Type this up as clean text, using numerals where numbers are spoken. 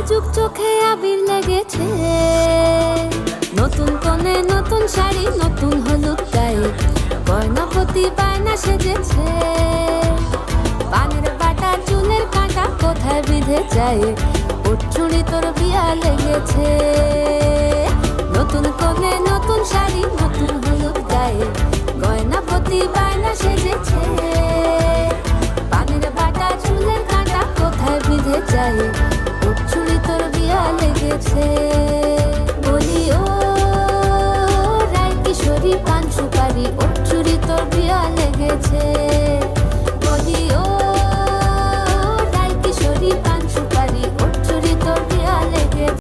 নাজুক চোখে আবির লেগেছে, নতুন কোণে নতুন শাড়ি নতুন হলুদ গায়ে, গয়নাপতি বায়না সেজেছে। পানের বাটা চুলের কাঁটা কোথায় বিঁধে যায়, ওর চুড়ি তোর বিয়া লেগেছে। নতুন কোণে নতুন শাড়ি নতুন হলুদ গায়ে, গয়নাপতি বায়না সেজেছে। পানের বাটা চুলের কাঁটা কোথায় বিঁধে যায়, ওর চুড়ি তোর বিয়া লেগেছে। বলি ও রায় কিশোরী পান সুপারি, ওর চুড়ি তোর বিয়া লেগেছে।